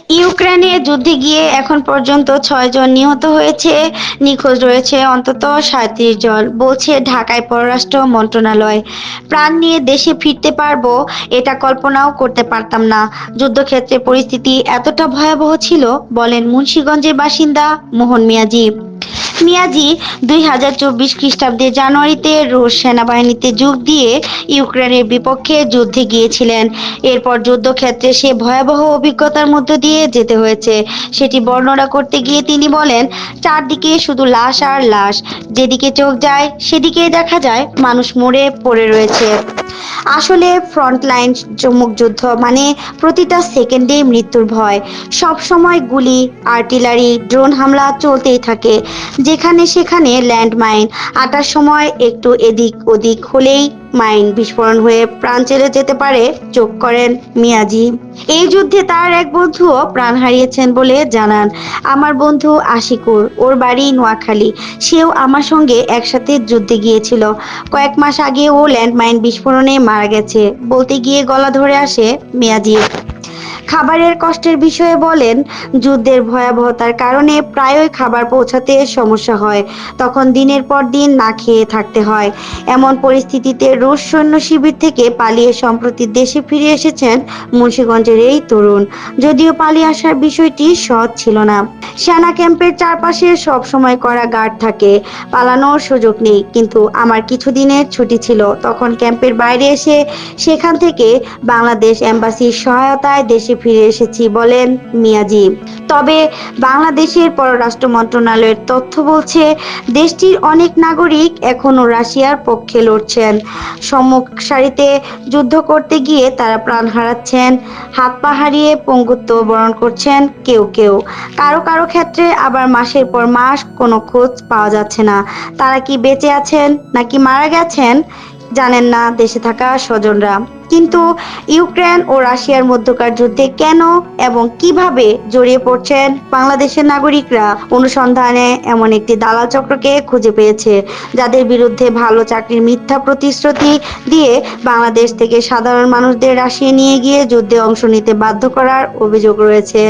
ইউক্রেনে যুদ্ধে গিয়ে এখন পর্যন্ত 6 জন নিহত হয়েছে, নিখোঁজ রয়েছে অন্তত 37 জন, বলছে ঢাকায় পররাষ্ট্র মন্ত্রণালয়। প্রাণ নিয়ে দেশে ফিরতে পারবো এটা কল্পনাও করতে পারতাম না। যুদ্ধক্ষেত্রে পরিস্থিতি এতটা ভয়াবহ ছিল, বলেন মুন্সিগঞ্জের বাসিন্দা মোহন মিয়াজি। মিয়াজি 2024 খ্রিস্টাব্দে জানুয়ারিতে রুশ সেনাবাহিনীতে যোগ দিয়ে ইউক্রেনের বিপক্ষে যুদ্ধে গিয়েছিলেন। এরপর যুদ্ধক্ষেত্রে সে ভয়াবহ অভিজ্ঞতার মধ্য দিয়ে যেতে হয়েছে। সেটি বর্ণনা করতে গিয়ে তিনি বলেন, চারদিকে শুধু লাশ আর লাশ, যেদিকে চোখ যায় সেদিকেই দেখা যায় মানুষ মরে পড়ে রয়েছে। আসলে ফ্রন্টলাইন চমুক যুদ্ধ মানে প্রতিটা সেকেন্ডেই মৃত্যুর ভয়। সব সময় গুলি, আর্টিলারি, ড্রোন হামলা চলতেই থাকে। যেখানে সেখানে ল্যান্ডমাইন, আটার সময় একটু এদিক ওদিক হলেই মাইন বিস্ফোরণ হয়ে প্রাণ চলে যেতে পারে, যোগ করেন মিয়াজি। এই যুদ্ধে তার এক বন্ধুও প্রাণ হারিয়েছেন বলে জানান। আমার বন্ধু আশিকুর, ওর বাড়ি নোয়াখালী, সেও আমার সঙ্গে একসাথে যুদ্ধে গিয়েছিল। কয়েক মাস আগে ও ল্যান্ডমাইন বিস্ফোরণে মারা গেছে, বলতে গিয়ে গলা ধরে আসে মিয়াজির। খাবারের কষ্টের বিষয়ে বলেন, যুদ্ধের ভয়াবহতার কারণে প্রায়ই খাবার পৌঁছাতে সমস্যা হয়। তখন দিনের পর দিন না খেয়ে থাকতে হয়। এমন পরিস্থিতিতে রুশ সৈন্য শিবির থেকে পালিয়ে সম্প্রতি দেশে ফিরে এসেছেন মুন্সিগঞ্জের এই তরুণ। যদিও পালিয়ে আসার বিষয়টি সহজ ছিল না। সেনা ক্যাম্পের চারপাশে সব সময় কড়া গার্ড থাকে, পালানোর সুযোগ নেই। কিন্তু আমার কিছুদিনের ছুটি ছিল, তখন ক্যাম্পের বাইরে এসে সেখান থেকে বাংলাদেশ এম্বাসির সহায়তায় দেশে ফিরে এসেছি, বলেন মিয়াজি। তবে বাংলাদেশের পররাষ্ট্র মন্ত্রণালয়ের তথ্য বলছে, দেশটির অনেক নাগরিক এখনও রাশিয়ার পক্ষে লড়ছেন। সম্মুখ সারিতে যুদ্ধ করতে গিয়ে তারা প্রাণ হারাচ্ছেন, হাত পা হারিয়ে পঙ্গুত্ব বরণ করছেন কেউ কেউ। কারো কারো ক্ষেত্রে আবার মাসের পর মাস কোনো খোঁজ পাওয়া যাচ্ছে না। তারা কি বেঁচে আছেন নাকি মারা গেছেন জানেন না দেশে থাকা স্বজনরা। কিন্তু ইউক্রেন ও রাশিয়ার মধ্যকার যুদ্ধে কেন এবং কিভাবে জড়িয়ে পড়ছেন বাংলাদেশের নাগরিকরা, অনুসন্ধানে এমন একটি দালাল চক্রকে খুঁজে পেয়েছে, যাদের বিরুদ্ধে ভালো চাকরির মিথ্যা প্রতিশ্রুতি দিয়ে বাংলাদেশ থেকে সাধারণ মানুষদের রাশিয়া নিয়ে গিয়ে যুদ্ধে অংশ নিতে বাধ্য করার অভিযোগ রয়েছে।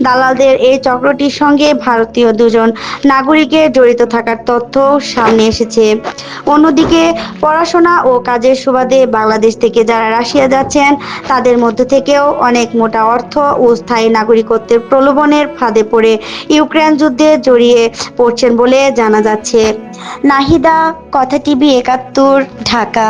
দালালদের এই চক্রটির সঙ্গে ভারতীয় 2 জন নাগরিকের জড়িত থাকার তথ্য সামনে এসেছে। অন্যদিকে পড়াশোনা ও কাজের সুবাদে বাংলাদেশ থেকে যারা রাশিয়া যাচ্ছেন, তাদের মধ্য থেকেও অনেক মোটা অর্থ ও স্থায়ী নাগরিকত্বের প্রলোভনের ফাঁদে পড়ে ইউক্রেন যুদ্ধে জড়িয়ে পড়ছেন বলে জানা যাচ্ছে। নাহিদা, কথা টিভি 71, ঢাকা।